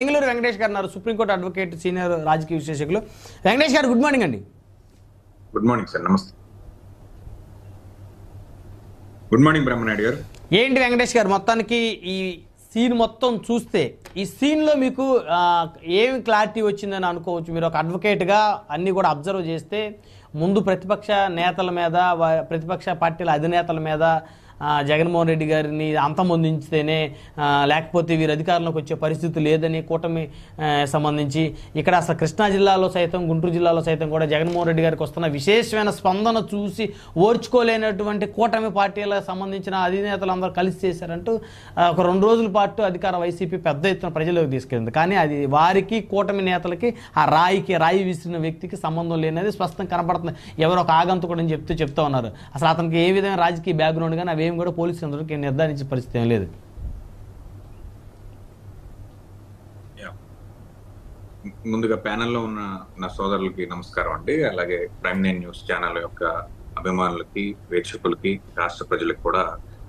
బెంగళూరు వెంకటేష్ గారు ఉన్నారు, supreme court advocate, senior రాజకీయ విశ్లేషకులు. వెంకటేష్ గారు గుడ్ మార్నింగ్ అండి. గుడ్ మార్నింగ్ సార్, నమస్తే. గుడ్ మార్నింగ్ బ్రహ్మనాయుడు గారు. ఏంటి వెంకటేష్ గారు, మొత్తానికి ఈ సీన్ మొత్తం చూస్తే ఈ సీన్లో మీకు ఏం క్లారిటీ వచ్చిందని అనుకోవచ్చు? మీరు ఒక అడ్వకేట్గా అన్నీ కూడా అబ్జర్వ్ చేస్తే ముందు ప్రతిపక్ష నేతల మీద, ప్రతిపక్ష పార్టీల అధినేతల మీద జగన్మోహన్ రెడ్డి గారిని అంతమొందించితేనే, లేకపోతే వీరు అధికారంలోకి వచ్చే పరిస్థితి లేదని కూటమి సంబంధించి ఇక్కడ అసలు కృష్ణా జిల్లాలో సైతం, గుంటూరు జిల్లాలో సైతం కూడా జగన్మోహన్ రెడ్డి గారికి వస్తున్న విశేషమైన స్పందన చూసి ఓర్చుకోలేనటువంటి కూటమి పార్టీలకు సంబంధించిన అధినేతలందరూ కలిసి చేశారంటూ ఒక 2 రోజుల పాటు అధికార వైసీపీ పెద్ద ఎత్తున ప్రజలకు తీసుకెళ్ళింది. కానీ అది వారికి, కూటమి నేతలకి, ఆ రాయి విసిరిన వ్యక్తికి సంబంధం లేనిది స్పష్టంగా కనపడుతుంది. ఎవరో ఒక ఆగంతకుడు అని చెప్తూ ఉన్నారు. అసలు అతనికి ఏ విధమైన రాజకీయ బ్యాక్గ్రౌండ్ కానీ అవేం కూడా పోలీసులు అందరికీ నిర్ధారించే పరిస్థితి ఏం లేదు. ముందుగా ప్యానెల్లో ఉన్న నా సోదరులకి నమస్కారం అండి. అలాగే ప్రైమ్ 9 న్యూస్ ఛానల్ యొక్క అభిమానులకి, వీక్షకులకి, రాష్ట్ర ప్రజలకు కూడా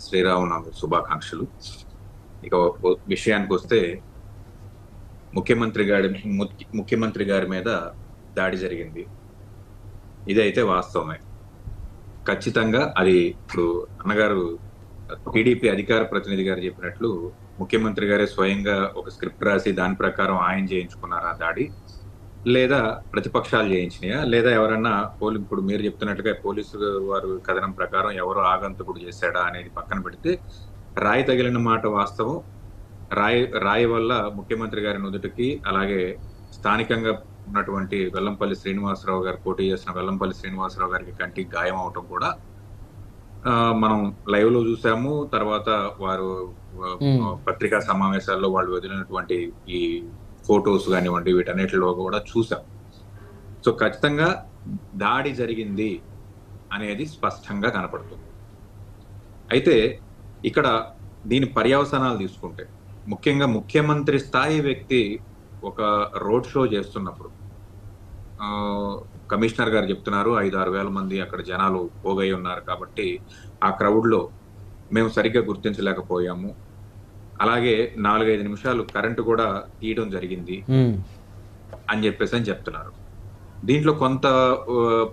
శ్రీరామనవమి శుభాకాంక్షలు. ఇక విషయానికి వస్తే, ముఖ్యమంత్రి గారి మీద దాడి జరిగింది. ఇదైతే వాస్తవమే, ఖచ్చితంగా. అది ఇప్పుడు అన్నగారు, టీడీపీ అధికార ప్రతినిధి గారు చెప్పినట్లు ముఖ్యమంత్రి గారే స్వయంగా ఒక స్క్రిప్ట్ రాసి దాని ప్రకారం ఆయన చేయించుకున్నారా దాడి, లేదా ప్రతిపక్షాలు చేయించినాయా, లేదా ఎవరన్నా ఇప్పుడు మీరు చెప్తున్నట్టుగా పోలీసు వారు కథనం ప్రకారం ఎవరో ఆగంతకుడు చేశాడా అనేది పక్కన పెడితే, రాయి తగిలిన మాట వాస్తవం. రాయి వల్ల ముఖ్యమంత్రి గారి నుదుటికి, అలాగే స్థానికంగా ఉన్నటువంటి వెల్లంపల్లి శ్రీనివాసరావు గారు, పోటీ చేసిన వెల్లంపల్లి శ్రీనివాసరావు గారికి కంటికి గాయం అవటం కూడా మనం లైవ్ లో చూసాము. తర్వాత వారు పత్రికా సమావేశాల్లో వాళ్ళు వదిలినటువంటి ఈ ఫొటోస్ కానివ్వండి, వీటన్నిటిలో కూడా చూసాం. సో ఖచ్చితంగా దాడి జరిగింది అనేది స్పష్టంగా కనపడుతుంది. అయితే ఇక్కడ దీని పర్యవసానాలు తీసుకుంటే, ముఖ్యంగా ముఖ్యమంత్రి స్థాయి వ్యక్తి ఒక రోడ్ షో చేస్తున్నప్పుడు, కమిషనర్ గారు చెప్తున్నారు 5-6 వేల మంది అక్కడ జనాలు పోగై ఉన్నారు కాబట్టి ఆ క్రౌడ్ లో మేము సరిగ్గా గుర్తించలేకపోయాము, అలాగే 4-5 నిమిషాలు కరెంటు కూడా తీయడం జరిగింది అని చెప్తున్నారు. దీంట్లో కొంత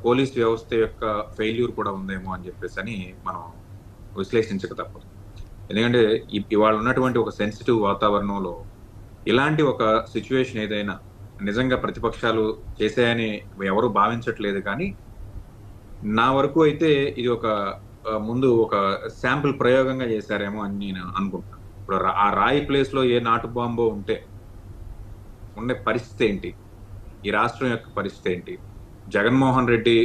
పోలీస్ వ్యవస్థ యొక్క ఫెయిల్యూర్ కూడా ఉందేమో అని చెప్పేసి మనం విశ్లేషించక తప్పదు. ఎందుకంటే ఇవాళ ఉన్నటువంటి ఒక సెన్సిటివ్ వాతావరణంలో ఇలాంటి ఒక సిచ్యువేషన్ ఏదైనా నిజంగా ప్రతిపక్షాలు చేశాయని ఎవరు భావించట్లేదు. కానీ నా వరకు అయితే ఇది ముందు ఒక శాంపుల్ ప్రయోగంగా చేశారేమో అని నేను అనుకుంటున్నాను. ఇప్పుడు ఆ రాయి ప్లేస్ లో ఏ నాటు బాంబో ఉండే పరిస్థితి ఏంటి, ఈ రాష్ట్రం యొక్క పరిస్థితి ఏంటి, జగన్మోహన్ రెడ్డి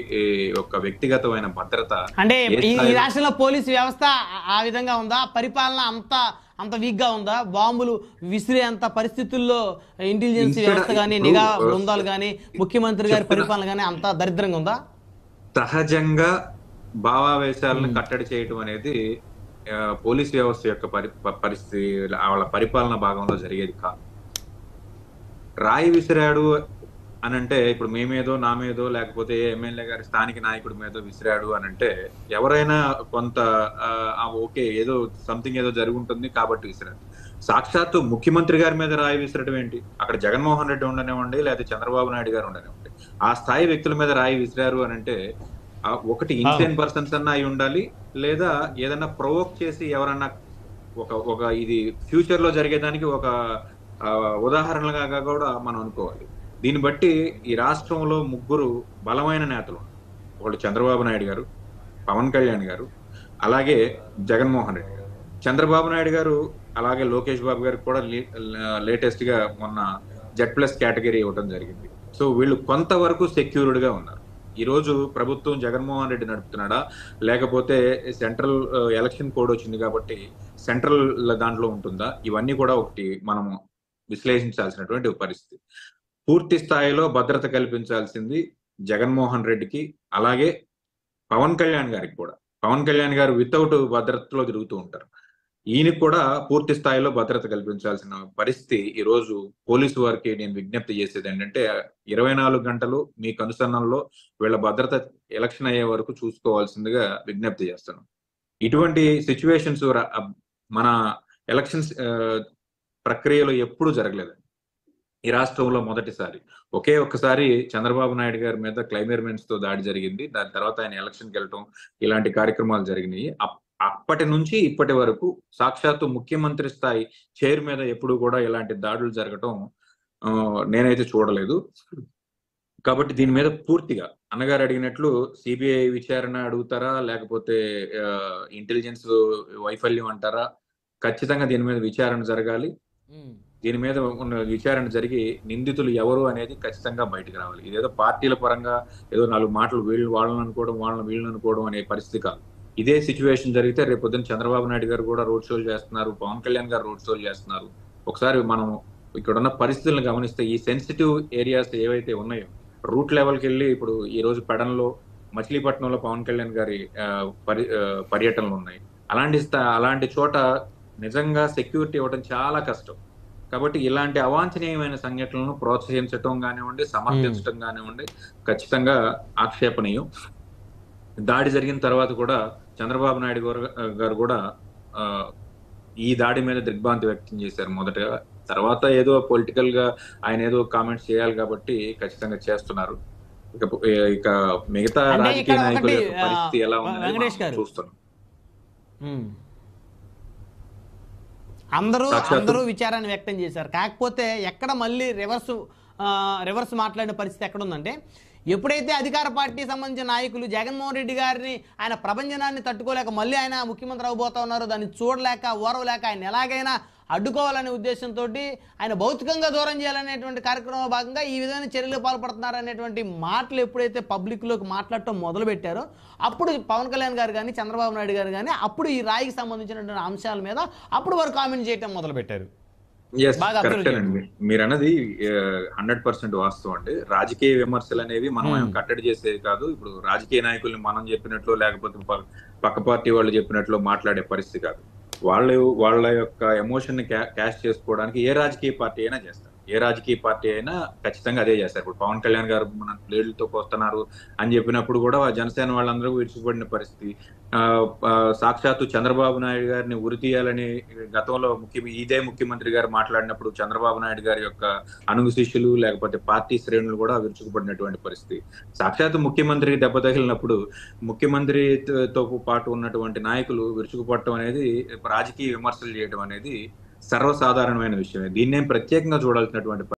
యొక్క వ్యక్తిగతమైన భద్రత అంటే ఈ రాష్ట్రంలో పోలీసు వ్యవస్థ ఆ విధంగా ఉందా? పరిపాలన అంత వీక్ గా ఉందా? బాంబులు విసిరే అంత పరిస్థితుల్లో ఇంటెలిజెన్స్ వ్యవస్థ గానీ, నిఘా బృందాలు గానీ, ముఖ్యమంత్రి గారి పరిపాలన గానీ అంత దరిద్రంగా ఉందా? సహజంగా భావావేశాలను కట్టడి చేయటం అనేది పోలీస్ వ్యవస్థ యొక్క పరిస్థితి, వాళ్ళ పరిపాలన భాగంలో జరిగేది కాదు. రాయి విసిరాడు అని అంటే, ఇప్పుడు మేమేదో, నా మీదో, లేకపోతే ఎమ్మెల్యే గారి స్థానిక నాయకుడి మీదో విసిరాడు అని అంటే ఎవరైనా కొంత ఓకే, ఏదో సంథింగ్ ఏదో జరుగుంటుంది కాబట్టి విసిరాడు. సాక్షాత్తు ముఖ్యమంత్రి గారి మీద రాయి విసిరడం ఏంటి? అక్కడ జగన్మోహన్ రెడ్డి ఉండనివ్వండి, లేకపోతే చంద్రబాబు నాయుడు గారు ఉండనివ్వండి, ఆ స్థాయి వ్యక్తుల మీద రాయి విసిరారు అని అంటే ఒకటి ఇన్సేన్ పర్సన్స్ అన్నా అయి ఉండాలి, లేదా ఏదన్నా ప్రొవోక్ చేసి ఎవరన్నా ఒక ఇది ఫ్యూచర్ లో జరిగేదానికి ఒక ఉదాహరణగా కూడా మనం అనుకోవాలి. దీన్ని బట్టి ఈ రాష్ట్రంలో 3 బలమైన నేతలు, ఒకటి చంద్రబాబు నాయుడు గారు, పవన్ కళ్యాణ్ గారు, అలాగే జగన్మోహన్ రెడ్డి గారు. చంద్రబాబు నాయుడు గారు అలాగే లోకేష్ బాబు గారికి కూడా లేటెస్ట్ గా మొన్న Z+ కేటగిరీ ఇవ్వడం జరిగింది. సో వీళ్ళు కొంతవరకు సెక్యూర్డ్ గా ఉన్నారు. ఈ రోజు ప్రభుత్వం జగన్మోహన్ రెడ్డి నడుపుతున్నాడా, లేకపోతే సెంట్రల్ ఎలక్షన్ కోడ్ వచ్చింది కాబట్టి సెంట్రల్ దాంట్లో ఉంటుందా, ఇవన్నీ కూడా ఒకటి మనం విశ్లేషించాల్సినటువంటి పరిస్థితి. పూర్తి స్థాయిలో భద్రత కల్పించాల్సింది జగన్మోహన్ రెడ్డికి, అలాగే పవన్ కళ్యాణ్ గారికి కూడా. పవన్ కళ్యాణ్ గారు వితౌట్ భద్రతలో తిరుగుతూ ఉంటారు. ఈయనకి కూడా పూర్తి స్థాయిలో భద్రత కల్పించాల్సిన పరిస్థితి ఈ రోజు పోలీసు వారికి నేను విజ్ఞప్తి చేసేది ఏంటంటే, 24 గంటలు మీ కనుసన్నల్లో వీళ్ళ భద్రత ఎలక్షన్ అయ్యే వరకు చూసుకోవాల్సిందిగా విజ్ఞప్తి చేస్తున్నాం. ఇటువంటి సిచ్యువేషన్స్ మన ఎలక్షన్స్ ప్రక్రియలో ఎప్పుడు జరగలేదు. ఈ రాష్ట్రంలో మొదటిసారి. ఒకే ఒక్కసారి చంద్రబాబు నాయుడు గారి మీద క్లైమేర్మెంట్స్ తో దాడి జరిగింది. దాని తర్వాత ఆయన ఎలక్షన్‌కి వెళ్ళటం ఇలాంటి కార్యక్రమాలు జరిగినాయి. అప్పటి నుంచి ఇప్పటి వరకు సాక్షాత్తు ముఖ్యమంత్రి స్థాయి చైర్ మీద ఎప్పుడు కూడా ఇలాంటి దాడులు జరగటం నేనైతే చూడలేదు. కాబట్టి దీని మీద పూర్తిగా అన్నగారు అడిగినట్లు సిబిఐ విచారణ అడుగుతారా? లేకపోతే ఇంటెలిజెన్స్ వైఫల్యం అంటారా? ఖచ్చితంగా దీని మీద విచారణ జరగాలి. దీని మీద ఉన్న విచారణ జరిగి నిందితులు ఎవరు అనేది ఖచ్చితంగా బయటకు రావాలి. ఇదేదో పార్టీల పరంగా ఏదో 4 మాటలు వీళ్ళు వాళ్ళని అనుకోవడం, వాళ్ళని వీళ్ళని అనుకోవడం అనే పరిస్థితి కాదు. ఇదే సిచ్యువేషన్ జరిగితే రేపు పొద్దున్న చంద్రబాబు నాయుడు గారు కూడా రోడ్ షోలు చేస్తున్నారు, పవన్ కళ్యాణ్ గారు రోడ్ షోలు చేస్తున్నారు. ఒకసారి మనం ఇక్కడున్న పరిస్థితులను గమనిస్తే ఈ సెన్సిటివ్ ఏరియాస్ ఏవైతే ఉన్నాయో రూట్ లెవెల్కి వెళ్ళి ఇప్పుడు ఈ రోజు పెడన్లో, మచిలీపట్నంలో పవన్ కళ్యాణ్ గారి పర్యటనలు ఉన్నాయి. అలాంటి చోట నిజంగా సెక్యూరిటీ ఇవ్వడం చాలా కష్టం. కాబట్టి ఇలాంటి అవాంఛనీయమైన సంఘటనలను ప్రోత్సహించడం కానివ్వండి, సమర్థించడం కానివ్వండి ఖచ్చితంగా ఆక్షేపణీయం. దాడి జరిగిన తర్వాత కూడా చంద్రబాబు నాయుడు గారు కూడా ఈ దాడి మీద దిగ్భ్రాంతి వ్యక్తం చేశారు మొదటగా. తర్వాత ఏదో పొలిటికల్ గా ఆయన ఏదో కామెంట్స్ చేయాలి కాబట్టి ఖచ్చితంగా చేస్తున్నారు. ఇక మిగతా రాజకీయ నాయకుల పరిస్థితి ఎలా ఉందని చూస్తున్నాం. అందరూ విచారాన్ని వ్యక్తం చేశారు. కాకపోతే ఎక్కడ మళ్ళీ రివర్స్ మాట్లాడిన పరిస్థితి ఎక్కడ ఉందంటే, ఎప్పుడైతే అధికార పార్టీ సంబంధించిన నాయకులు జగన్మోహన్ రెడ్డి గారిని ఆయన ప్రభంజనాన్ని తట్టుకోలేక మళ్ళీ ఆయన ముఖ్యమంత్రి అవబోతా ఉన్నారో దాన్ని చూడలేక ఓరవలేక ఆయన ఎలాగైనా అడ్డుకోవాలనే ఉద్దేశంతో ఆయన భౌతికంగా దూరం చేయాలనేటువంటి కార్యక్రమంలో భాగంగా ఈ విధమైన చర్యలు పాల్పడుతున్నారనేటువంటి మాటలు ఎప్పుడైతే పబ్లిక్లోకి మాట్లాడటం మొదలు పెట్టారో అప్పుడు పవన్ కళ్యాణ్ గారు కానీ చంద్రబాబు నాయుడు గారు కానీ అప్పుడు ఈ రాయికి సంబంధించినటువంటి అంశాల మీద అప్పుడు వారు కామెంట్ చేయటం మొదలు పెట్టారు. మీరు అన్నది 100% వాస్తవం అండి. రాజకీయ విమర్శలు అనేవి మనం కట్టడి చేసేది కాదు. ఇప్పుడు రాజకీయ నాయకుల్ని మనం చెప్పినట్లు లేకపోతే పక్క పార్టీ వాళ్ళు చెప్పినట్లు మాట్లాడే పరిస్థితి కాదు. వాళ్ళ యొక్క ఎమోషన్ ని క్యాష్ చేసుకోవడానికి ఏ రాజకీయ పార్టీ అయినా చేస్తారు. ఏ రాజకీయ పార్టీ అయినా ఖచ్చితంగా అదే చేస్తారు. ఇప్పుడు పవన్ కళ్యాణ్ గారు మన ప్లేడ్లతో వస్తున్నారు అని చెప్పినప్పుడు కూడా జనసేన వాళ్ళందరూ విడిచిపడిన పరిస్థితి. సాక్షాత్తు చంద్రబాబు నాయుడు గారిని ఉరి తీయాలని గతంలో ఇదే ముఖ్యమంత్రి గారు మాట్లాడినప్పుడు చంద్రబాబు నాయుడు గారి యొక్క అనుగు శిష్యులు లేకపోతే పార్టీ శ్రేణులు కూడా విరుచుకుపడినటువంటి పరిస్థితి. సాక్షాత్తు ముఖ్యమంత్రికి దెబ్బ తగిలినప్పుడు ముఖ్యమంత్రితో పాటు ఉన్నటువంటి నాయకులు విరుచుకుపడటం అనేది, రాజకీయ విమర్శలు చేయడం అనేది సర్వసాధారణమైన విషయమే. దీన్నేం ప్రత్యేకంగా చూడాల్సినటువంటి